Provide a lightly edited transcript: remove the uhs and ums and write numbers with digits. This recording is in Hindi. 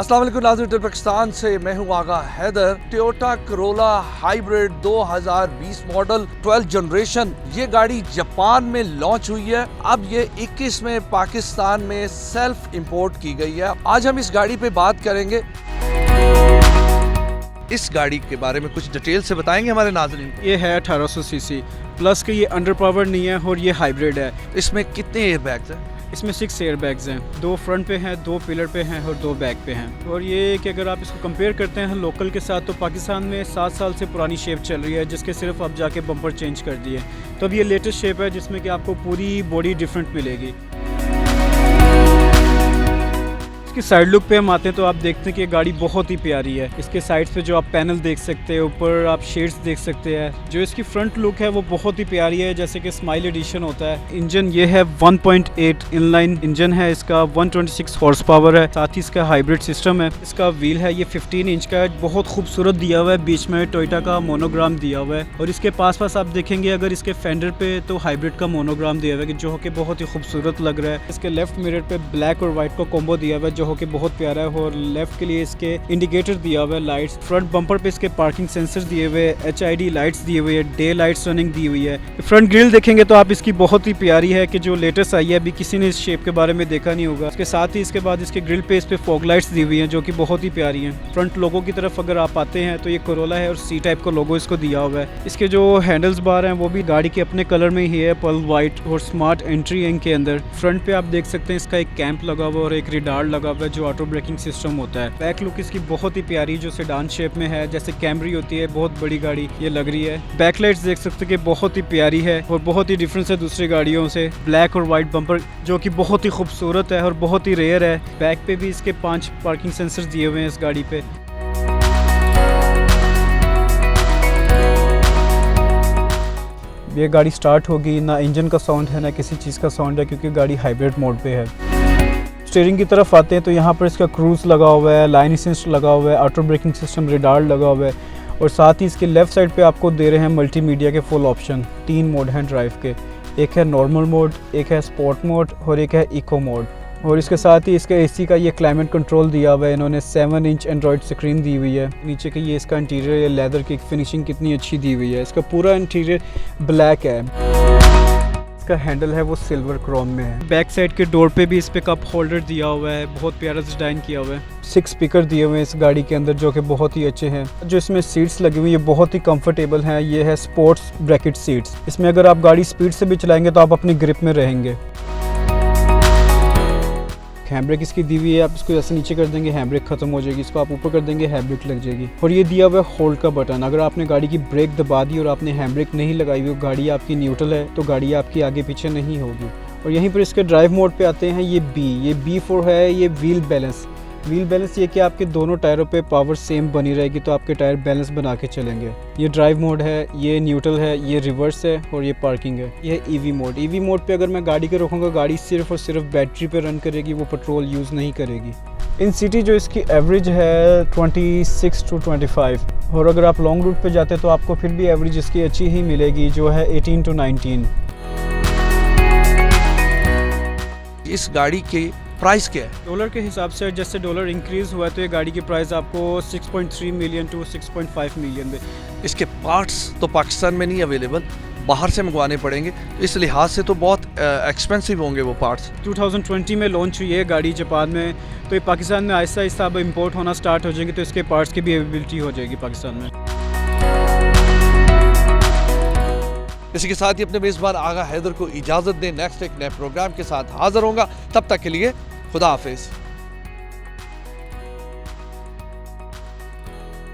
अस्सलाम वालेकुम नाज़रीन, पाकिस्तान से मैं हूं Aga Haider. Toyota Corolla hybrid 2020 model 12 generation, ये गाड़ी जापान में लॉन्च हुई है। अब ये 21 में पाकिस्तान में सेल्फ इंपोर्ट की गई है। आज हम इस गाड़ी पे बात करेंगे। इस गाड़ी के बारे में कुछ डिटेल से बताएंगे हमारे नाज़रीन को। ये है 1800 सीसी प्लस के, ये अंडर पावर नहीं है और ये हाइब्रिड है। इसमें कितने एयरबैग्स हैं? इसमें 6 एयर बैग्स हैं, 2 फ्रंट पे हैं, 2 पिलर पे हैं और 2 बैक पे हैं। और ये कि अगर आप इसको कंपेयर करते हैं लोकल के साथ, तो पाकिस्तान में 7 साल से पुरानी शेप चल रही है, जिसके सिर्फ अब जाके बम्पर चेंज कर दिए। तो अब ये लेटेस्ट शेप है जिसमें कि आपको पूरी बॉडी डिफरेंट मिलेगी। इसकी साइड लुक पे हम आते हैं तो आप देखते हैं कि ये गाड़ी बहुत ही प्यारी है। इसके साइड्स पे जो आप पैनल देख सकते हैं, ऊपर आप शेड्स देख सकते हैं। जो इसकी फ्रंट लुक है वो बहुत ही प्यारी है, जैसे कि स्माइल एडिशन होता है। इंजन ये है 1.8 इनलाइन इंजन है इसका, 126 हॉर्स पावर है। साथ ही इसका हाइब्रिड सिस्टम है। इसका व्हील है ये 15 इंच का है, बहुत खूबसूरत दिया हुआ है। बीच में टोयोटा का मोनोग्राम दिया हुआ है और इसके पास आप देखेंगे अगर इसके फेंडर पे तो हाइब्रिड का मोनोग्राम दिया हुआ है, जो कि बहुत ही खूबसूरत लग रहा है। इसके लेफ्ट मिरर पे ब्लैक और व्हाइट का कॉम्बो दिया हुआ है, जो कि बहुत प्यारा है। और लेफ्ट के लिए इसके इंडिकेटर दिया हुआ है, लाइट्स। फ्रंट बम्पर पे इसके पार्किंग सेंसर दिए हुए, HID लाइट्स दिए हुए है, डे लाइट्स रनिंग दी हुई है। फ्रंट ग्रिल देखेंगे तो आप इसकी बहुत ही प्यारी है कि जो लेटेस्ट आई है, अभी किसी ने इस शेप के बारे में देखा नहीं होगा। इसके साथ ही इसके बाद इसके ग्रिल पे इस पे फॉग लाइट्स दी हुई है, जो कि बहुत ही प्यारी है। फ्रंट लोगो की तरफ अगर आप आते हैं तो ये कोरोला है और C टाइप का लोगो इसको दिया हुआ है। इसके जो हैंडल्स बार हैं वो भी गाड़ी के अपने कलर में ही है, पर्ल व्हाइट और स्मार्ट एंट्री इनके अंदर। फ्रंट पे आप देख सकते हैं इसका एक कैंप लगा हुआ और एक रिडार लगा हुआ है, जो ऑटो ब्रेकिंग सिस्टम होता है। बैक लुक इसकी बहुत ही प्यारी, जो सेडान शेप में है, जैसे कैमरी होती है, बहुत बड़ी गाड़ी ये लग रही है। बैक लाइट्स देख सकते हैं कि बहुत ही प्यारी है और बहुत ही डिफरेंस है दूसरी गाड़ियों से। ब्लैक और व्हाइट बम्पर जो कि बहुत ही खूबसूरत है और बहुत ही रेयर है। बैक पे भी इसके 5 पार्किंग सेंसर दिए हुए हैं इस गाड़ी पे। ये गाड़ी स्टार्ट होगी, ना इंजन का साउंड है ना किसी चीज़ का साउंड है, क्योंकि गाड़ी हाइब्रिड मोड पे है। स्टीयरिंग की तरफ आते हैं तो यहाँ पर इसका क्रूज लगा हुआ है, लाइन असिस्ट लगा हुआ है, ऑटो ब्रेकिंग सिस्टम, रेडार लगा हुआ है। और साथ ही इसके लेफ्ट साइड पे आपको दे रहे हैं मल्टीमीडिया के फुल ऑप्शन। 3 मोड हैं ड्राइव के, एक है नॉर्मल मोड, एक है स्पोर्ट मोड और एक है इको मोड। और इसके साथ ही इसका AC का ये क्लाइमेट कंट्रोल दिया हुआ है। इन्होंने 7 इंच एंड्रॉयड स्क्रीन दी हुई है। नीचे के ये इसका इंटीरियर, ये लेदर की फिनिशिंग कितनी अच्छी दी हुई है। इसका पूरा इंटीरियर ब्लैक है। इसका हैंडल है वो सिल्वर क्रोम में है। बैक साइड के डोर पे भी इस पे कप होल्डर दिया हुआ है, बहुत प्यारा डिजाइन किया हुआ है। 6 स्पीकर दिए हुए हैं इस गाड़ी के अंदर, जो कि बहुत ही अच्छे हैं। जो इसमें सीट्स लगी हुई है बहुत ही कंफर्टेबल हैं। ये है स्पोर्ट्स ब्रैकेट सीट्स। इसमें अगर आप गाड़ी स्पीड से भी चलाएंगे तो आप अपनी ग्रिप में रहेंगे। हैंडब्रेक इसकी दी हुई है, आप इसको जैसे नीचे कर देंगे हैंडब्रेक खत्म हो जाएगी, इसको आप ऊपर कर देंगे हैंडब्रेक लग जाएगी। और ये दिया हुआ है होल्ड का बटन। अगर आपने गाड़ी की ब्रेक दबा दी और आपने हैंडब्रेक नहीं लगाई हुई, गाड़ी आपकी न्यूट्रल है तो गाड़ी आपकी आगे पीछे नहीं होगी। और यहीं पर इसके ड्राइव मोड पे आते हैं, ये B4 है। ये व्हील बैलेंस ये कि आपके दोनों टायरों पे पावर सेम बनी रहेगी, तो आपके टायर बैलेंस बना के चलेंगे। ये ड्राइव मोड है, ये न्यूट्रल है, ये रिवर्स है और ये पार्किंग है। ये EV मोड पे अगर मैं गाड़ी को रोकूंगा, गाड़ी सिर्फ और सिर्फ बैटरी पे रन करेगी, वो पेट्रोल यूज़ नहीं करेगी। इन सिटी जो इसकी एवरेज है 26 to 25, और अगर आप लॉन्ग रूट पे जाते हैं तो आपको फिर भी एवरेज इसकी अच्छी ही मिलेगी, जो है 18 to 19। इस गाड़ी के प्राइस क्या है? डॉलर के हिसाब से जैसे डॉलर इंक्रीज हुआ है तो ये गाड़ी की प्राइस आपको 6.3 मिलियन to 6.5 मिलियन में। इसके पार्ट्स तो पाकिस्तान में नहीं अवेलेबल, बाहर से मंगवाने पड़ेंगे, तो इस लिहाज से तो बहुत एक्सपेंसिव होंगे वो पार्ट्स। 2020 में लॉन्च हुई है गाड़ी जापान में, तो ये पाकिस्तान में आहिस्ता आहिस्ता अब इम्पोर्ट होना स्टार्ट हो जाएंगे, तो इसके पार्ट्स की भी अवेलेबिलिटी हो जाएगी पाकिस्तान में। इसी के साथ ही अपने मेज़बान आगा हैदर को इजाज़त दें। नेक्स्ट एक नए प्रोग्राम के साथ हाजिर होगा, तब तक के लिए खुदा हाफिज़।